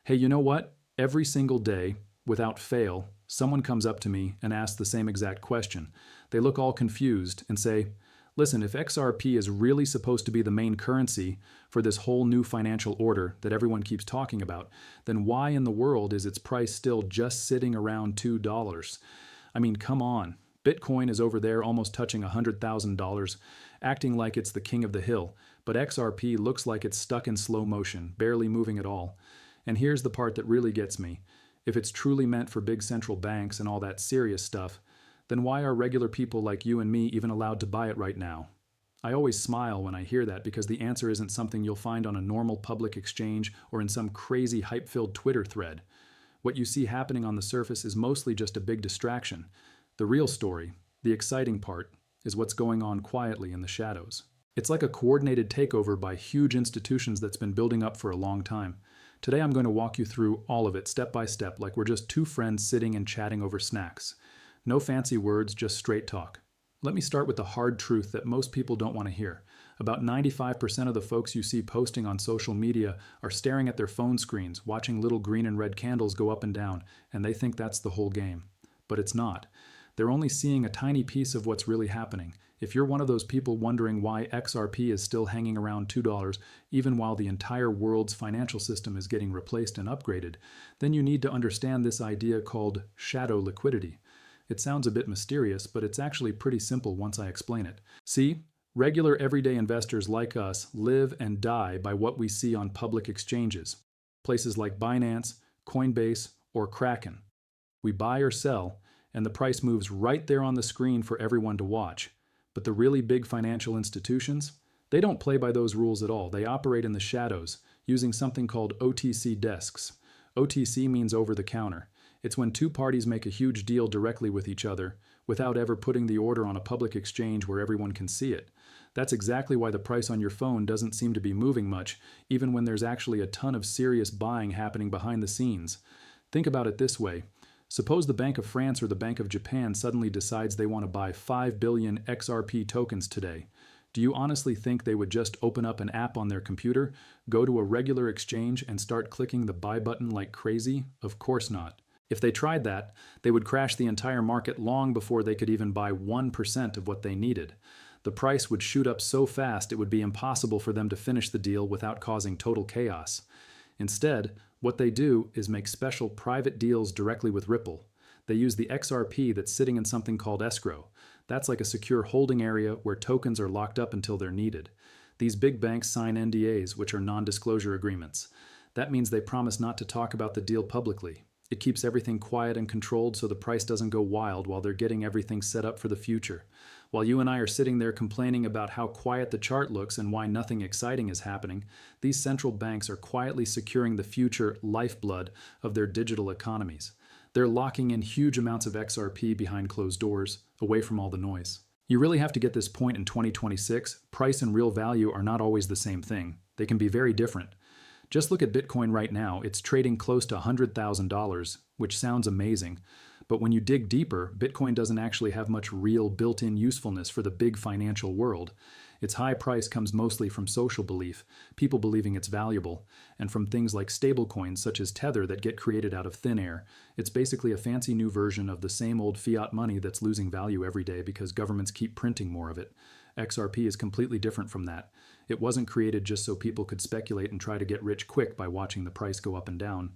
Hey, you know what? Every single day, without fail, someone comes up to me and asks the same exact question. They look all confused and say, listen, if XRP is really supposed to be the main currency for this whole new financial order that everyone keeps talking about, then why in the world is its price still just sitting around $2? I mean, come on. Bitcoin is over there almost touching $100,000, acting like it's the king of the hill, but XRP looks like it's stuck in slow motion, barely moving at all. And here's the part that really gets me. If it's truly meant for big central banks and all that serious stuff, then why are regular people like you and me even allowed to buy it right now? I always smile when I hear that because the answer isn't something you'll find on a normal public exchange or in some crazy hype-filled Twitter thread. What you see happening on the surface is mostly just a big distraction. The real story, the exciting part, is what's going on quietly in the shadows. It's like a coordinated takeover by huge institutions that's been building up for a long time. Today I'm going to walk you through all of it step by step like we're just two friends sitting and chatting over snacks. No fancy words, just straight talk. Let me start with the hard truth that most people don't want to hear. About 95% of the folks you see posting on social media are staring at their phone screens, watching little green and red candles go up and down, and they think that's the whole game. But it's not. They're only seeing a tiny piece of what's really happening. If you're one of those people wondering why XRP is still hanging around $2, even while the entire world's financial system is getting replaced and upgraded, then you need to understand this idea called shadow liquidity. It sounds a bit mysterious, but it's actually pretty simple once I explain it. See, regular everyday investors like us live and die by what we see on public exchanges, places like Binance, Coinbase, or Kraken. We buy or sell, and the price moves right there on the screen for everyone to watch. But the really big financial institutions, they don't play by those rules at all. They operate in the shadows, using something called OTC desks. OTC means over the counter. It's when two parties make a huge deal directly with each other without ever putting the order on a public exchange where everyone can see it. That's exactly why the price on your phone doesn't seem to be moving much, even when there's actually a ton of serious buying happening behind the scenes. Think about it this way. Suppose the Bank of France or the Bank of Japan suddenly decides they want to buy 5 billion XRP tokens today. Do you honestly think they would just open up an app on their computer, go to a regular exchange, and start clicking the buy button like crazy? Of course not. If they tried that, they would crash the entire market long before they could even buy 1% of what they needed. The price would shoot up so fast it would be impossible for them to finish the deal without causing total chaos. Instead, what they do is make special private deals directly with Ripple. They use the XRP that's sitting in something called escrow. That's like a secure holding area where tokens are locked up until they're needed. These big banks sign NDAs, which are non-disclosure agreements. That means they promise not to talk about the deal publicly. It keeps everything quiet and controlled so the price doesn't go wild while they're getting everything set up for the future. While you and I are sitting there complaining about how quiet the chart looks and why nothing exciting is happening, these central banks are quietly securing the future lifeblood of their digital economies. They're locking in huge amounts of XRP behind closed doors, away from all the noise. You really have to get this point in 2026. Price and real value are not always the same thing. They can be very different. Just look at Bitcoin right now. It's trading close to $100,000, which sounds amazing. But when you dig deeper, Bitcoin doesn't actually have much real built-in usefulness for the big financial world. Its high price comes mostly from social belief, people believing it's valuable, and from things like stablecoins such as Tether that get created out of thin air. It's basically a fancy new version of the same old fiat money that's losing value every day because governments keep printing more of it. XRP is completely different from that. It wasn't created just so people could speculate and try to get rich quick by watching the price go up and down.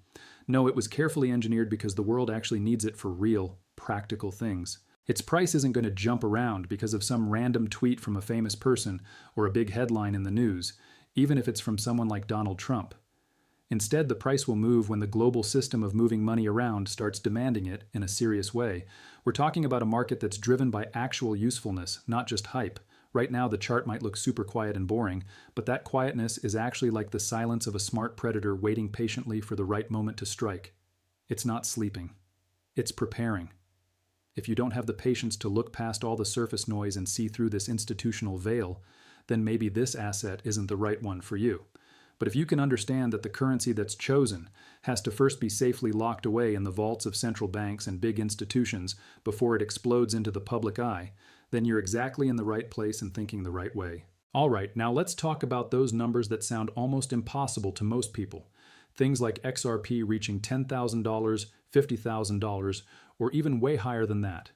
No, it was carefully engineered because the world actually needs it for real, practical things. Its price isn't going to jump around because of some random tweet from a famous person or a big headline in the news, even if it's from someone like Donald Trump. Instead, the price will move when the global system of moving money around starts demanding it in a serious way. We're talking about a market that's driven by actual usefulness, not just hype. Right now, the chart might look super quiet and boring, but that quietness is actually like the silence of a smart predator waiting patiently for the right moment to strike. It's not sleeping. It's preparing. If you don't have the patience to look past all the surface noise and see through this institutional veil, then maybe this asset isn't the right one for you. But if you can understand that the currency that's chosen has to first be safely locked away in the vaults of central banks and big institutions before it explodes into the public eye, then you're exactly in the right place and thinking the right way. All right, now let's talk about those numbers that sound almost impossible to most people. Things like XRP reaching $10,000, $50,000, or even way higher than that.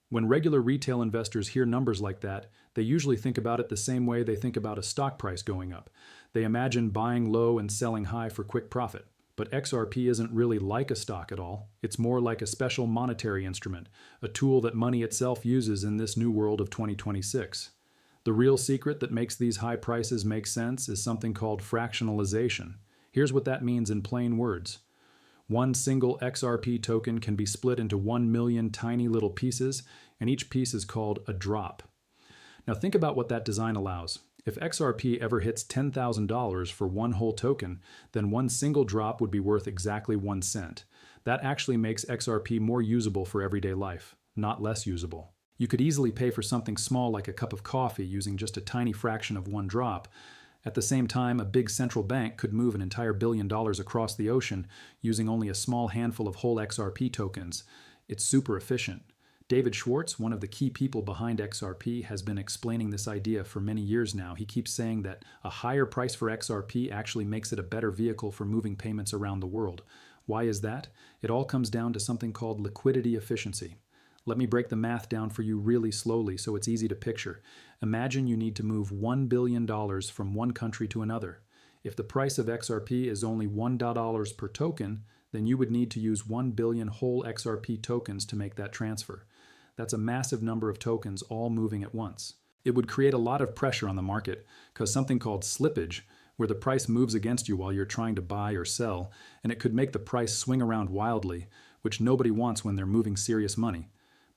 When regular retail investors hear numbers like that, they usually think about it the same way they think about a stock price going up. They imagine buying low and selling high for quick profit. But XRP isn't really like a stock at all. It's more like a special monetary instrument, a tool that money itself uses in this new world of 2026. The real secret that makes these high prices make sense is something called fractionalization. Here's what that means in plain words. One single XRP token can be split into 1 million tiny little pieces, and each piece is called a drop. Now think about what that design allows. If XRP ever hits $10,000 for one whole token, then one single drop would be worth exactly 1 cent. That actually makes XRP more usable for everyday life, not less usable. You could easily pay for something small like a cup of coffee using just a tiny fraction of one drop. At the same time, a big central bank could move an entire $1 billion across the ocean using only a small handful of whole XRP tokens. It's super efficient. David Schwartz, one of the key people behind XRP, has been explaining this idea for many years now. He keeps saying that a higher price for XRP actually makes it a better vehicle for moving payments around the world. Why is that? It all comes down to something called liquidity efficiency. Let me break the math down for you really slowly so it's easy to picture. Imagine you need to move $1 billion from one country to another. If the price of XRP is only $1 per token, then you would need to use 1 billion whole XRP tokens to make that transfer. That's a massive number of tokens all moving at once. It would create a lot of pressure on the market because something called slippage, where the price moves against you while you're trying to buy or sell, and it could make the price swing around wildly, which nobody wants when they're moving serious money.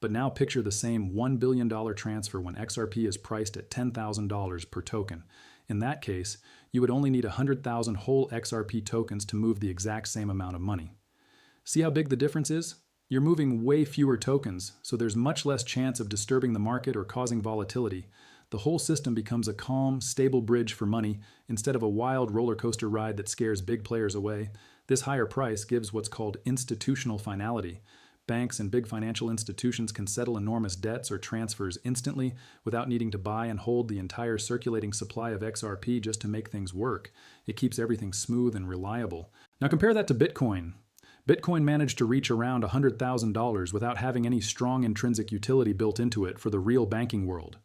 But now picture the same $1 billion transfer when XRP is priced at $10,000 per token. In that case, you would only need 100,000 whole XRP tokens to move the exact same amount of money. See how big the difference is? You're moving way fewer tokens, so there's much less chance of disturbing the market or causing volatility. The whole system becomes a calm, stable bridge for money instead of a wild roller coaster ride that scares big players away. This higher price gives what's called institutional finality. Banks and big financial institutions can settle enormous debts or transfers instantly without needing to buy and hold the entire circulating supply of XRP just to make things work. It keeps everything smooth and reliable. Now compare that to Bitcoin. Bitcoin managed to reach around $100,000 without having any strong intrinsic utility built into it for the real banking world.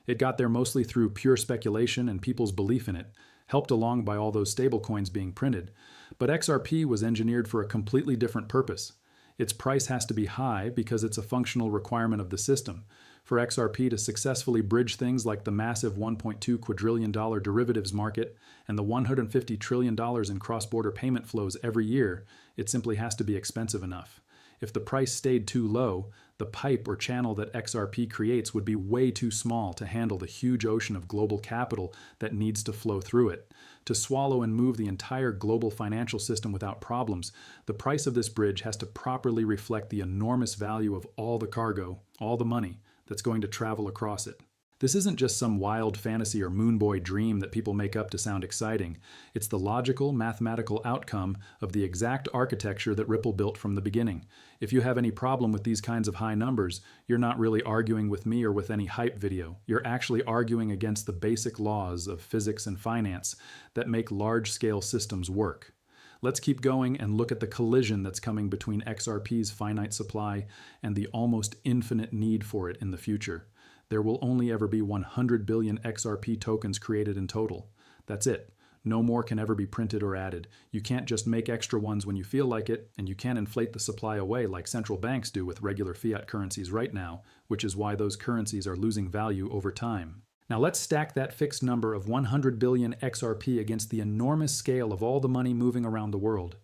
It got there mostly through pure speculation and people's belief in it, helped along by all those stablecoins being printed. But XRP was engineered for a completely different purpose. Its price has to be high because it's a functional requirement of the system. For XRP to successfully bridge things like the massive $1.2 quadrillion derivatives market and the $150 trillion in cross-border payment flows every year, it simply has to be expensive enough. If the price stayed too low, the pipe or channel that XRP creates would be way too small to handle the huge ocean of global capital that needs to flow through it. To swallow and move the entire global financial system without problems, the price of this bridge has to properly reflect the enormous value of all the cargo, all the money, that's going to travel across it. This isn't just some wild fantasy or moonboy dream that people make up to sound exciting. It's the logical, mathematical outcome of the exact architecture that Ripple built from the beginning. If you have any problem with these kinds of high numbers, you're not really arguing with me or with any hype video. You're actually arguing against the basic laws of physics and finance that make large-scale systems work. Let's keep going and look at the collision that's coming between XRP's finite supply and the almost infinite need for it in the future. There will only ever be 100 billion XRP tokens created in total. That's it. No more can ever be printed or added. You can't just make extra ones when you feel like it, and you can't inflate the supply away like central banks do with regular fiat currencies right now, which is why those currencies are losing value over time. Now let's stack that fixed number of 100 billion XRP against the enormous scale of all the money moving around the world.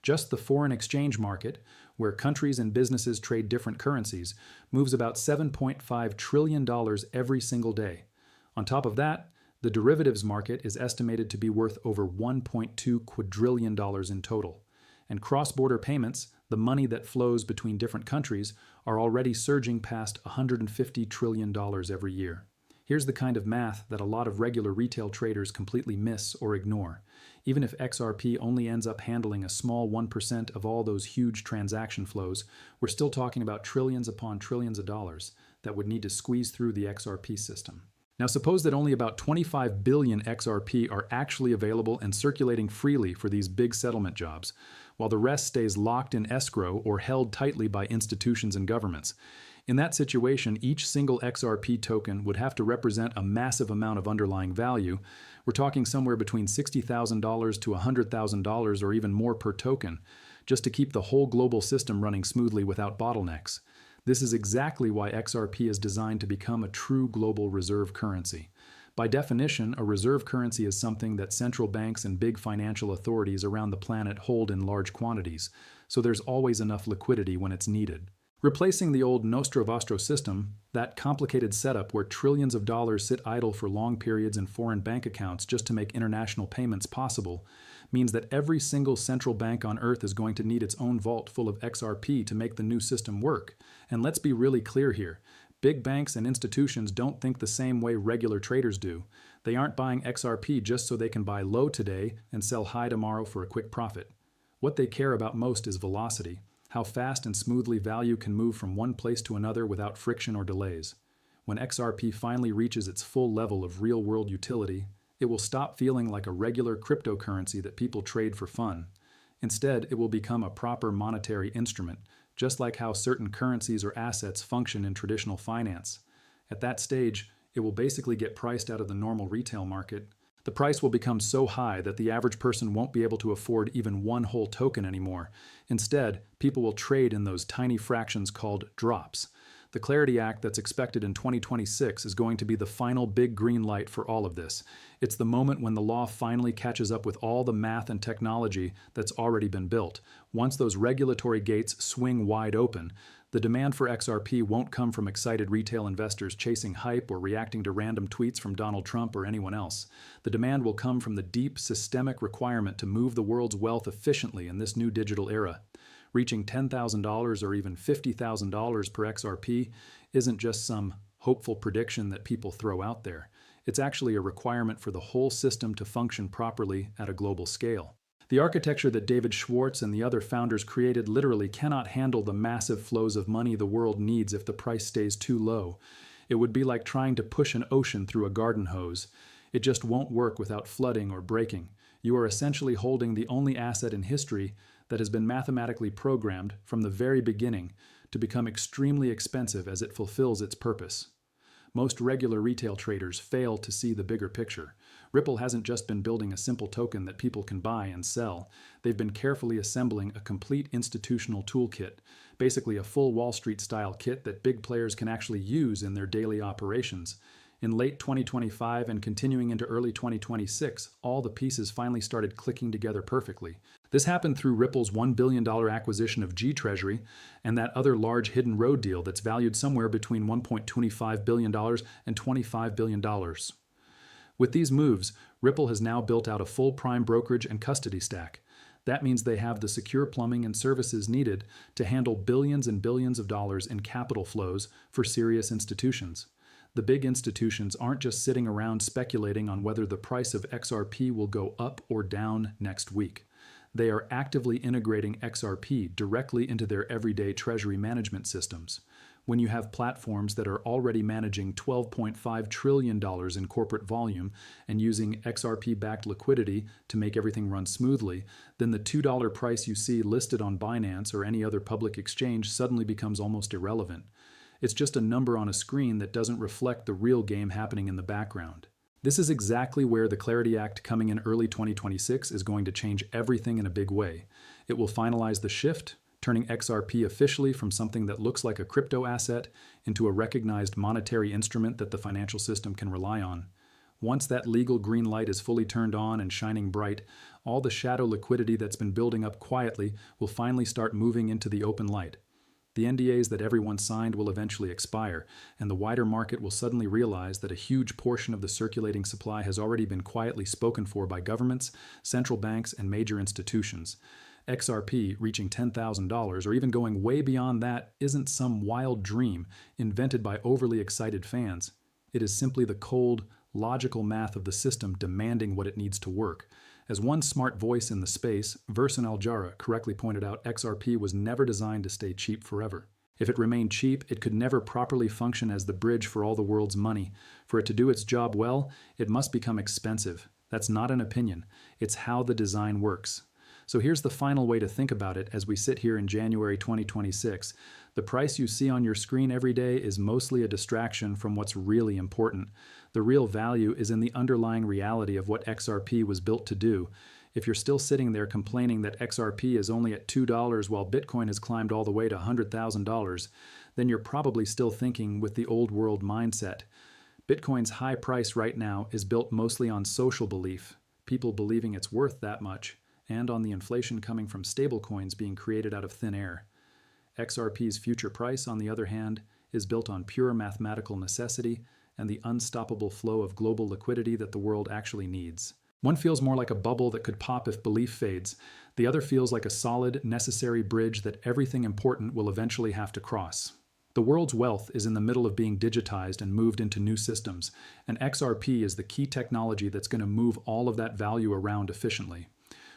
Just the foreign exchange market, where countries and businesses trade different currencies, moves about $7.5 trillion every single day. On top of that, the derivatives market is estimated to be worth over $1.2 quadrillion in total. And cross-border payments, the money that flows between different countries, are already surging past $150 trillion every year. Here's the kind of math that a lot of regular retail traders completely miss or ignore. Even if XRP only ends up handling a small 1% of all those huge transaction flows, we're still talking about trillions upon trillions of dollars that would need to squeeze through the XRP system. Now suppose that only about 25 billion XRP are actually available and circulating freely for these big settlement jobs, while the rest stays locked in escrow or held tightly by institutions and governments. In that situation, each single XRP token would have to represent a massive amount of underlying value. We're talking somewhere between $60,000 to $100,000 or even more per token, just to keep the whole global system running smoothly without bottlenecks. This is exactly why XRP is designed to become a true global reserve currency. By definition, a reserve currency is something that central banks and big financial authorities around the planet hold in large quantities, so there's always enough liquidity when it's needed. Replacing the old Nostro Vostro system, that complicated setup where trillions of dollars sit idle for long periods in foreign bank accounts just to make international payments possible, means that every single central bank on Earth is going to need its own vault full of XRP to make the new system work. And let's be really clear here. Big banks and institutions don't think the same way regular traders do. They aren't buying XRP just so they can buy low today and sell high tomorrow for a quick profit. What they care about most is velocity. How fast and smoothly value can move from one place to another without friction or delays. When XRP finally reaches its full level of real-world utility, it will stop feeling like a regular cryptocurrency that people trade for fun. Instead, it will become a proper monetary instrument, just like how certain currencies or assets function in traditional finance. At that stage, it will basically get priced out of the normal retail market. The price will become so high that the average person won't be able to afford even one whole token anymore. Instead, people will trade in those tiny fractions called drops. The Clarity Act that's expected in 2026 is going to be the final big green light for all of this. It's the moment when the law finally catches up with all the math and technology that's already been built. Once those regulatory gates swing wide open, the demand for XRP won't come from excited retail investors chasing hype or reacting to random tweets from Donald Trump or anyone else. The demand will come from the deep, systemic requirement to move the world's wealth efficiently in this new digital era. Reaching $10,000 or even $50,000 per XRP isn't just some hopeful prediction that people throw out there. It's actually a requirement for the whole system to function properly at a global scale. The architecture that David Schwartz and the other founders created literally cannot handle the massive flows of money the world needs if the price stays too low. It would be like trying to push an ocean through a garden hose. It just won't work without flooding or breaking. You are essentially holding the only asset in history that has been mathematically programmed from the very beginning to become extremely expensive as it fulfills its purpose. Most regular retail traders fail to see the bigger picture. Ripple hasn't just been building a simple token that people can buy and sell. They've been carefully assembling a complete institutional toolkit, basically a full Wall Street-style kit that big players can actually use in their daily operations. In late 2025 and continuing into early 2026, all the pieces finally started clicking together perfectly. This happened through Ripple's $1 billion acquisition of G Treasury and that other large hidden road deal that's valued somewhere between $1.25 billion and $25 billion. With these moves, Ripple has now built out a full prime brokerage and custody stack. That means they have the secure plumbing and services needed to handle billions and billions of dollars in capital flows for serious institutions. The big institutions aren't just sitting around speculating on whether the price of XRP will go up or down next week. They are actively integrating XRP directly into their everyday treasury management systems. When you have platforms that are already managing $12.5 trillion in corporate volume and using XRP-backed liquidity to make everything run smoothly, then the $2 price you see listed on Binance or any other public exchange suddenly becomes almost irrelevant. It's just a number on a screen that doesn't reflect the real game happening in the background. This is exactly where the Clarity Act coming in early 2026 is going to change everything in a big way. It will finalize the shift, turning XRP officially from something that looks like a crypto asset into a recognized monetary instrument that the financial system can rely on. Once that legal green light is fully turned on and shining bright, all the shadow liquidity that's been building up quietly will finally start moving into the open light. The NDAs that everyone signed will eventually expire, and the wider market will suddenly realize that a huge portion of the circulating supply has already been quietly spoken for by governments, central banks, and major institutions. XRP reaching $10,000 or even going way beyond that isn't some wild dream invented by overly excited fans. It is simply the cold, logical math of the system demanding what it needs to work. As one smart voice in the space, Versan Aljara, correctly pointed out, XRP was never designed to stay cheap forever. If it remained cheap, it could never properly function as the bridge for all the world's money. For it to do its job well, it must become expensive. That's not an opinion. It's how the design works. So here's the final way to think about it as we sit here in January 2026. The price you see on your screen every day is mostly a distraction from what's really important. The real value is in the underlying reality of what XRP was built to do. If you're still sitting there complaining that XRP is only at $2 while Bitcoin has climbed all the way to $100,000, then you're probably still thinking with the old world mindset. Bitcoin's high price right now is built mostly on social belief, people believing it's worth that much, and on the inflation coming from stablecoins being created out of thin air. XRP's future price, on the other hand, is built on pure mathematical necessity and the unstoppable flow of global liquidity that the world actually needs. One feels more like a bubble that could pop if belief fades. The other feels like a solid, necessary bridge that everything important will eventually have to cross. The world's wealth is in the middle of being digitized and moved into new systems, and XRP is the key technology that's going to move all of that value around efficiently.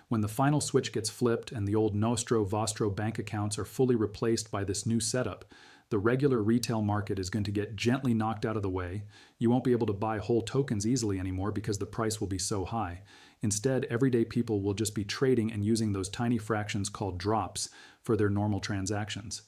When the final switch gets flipped and the old Nostro Vostro bank accounts are fully replaced by this new setup, the regular retail market is going to get gently knocked out of the way. You won't be able to buy whole tokens easily anymore because the price will be so high. Instead, everyday people will just be trading and using those tiny fractions called drops for their normal transactions.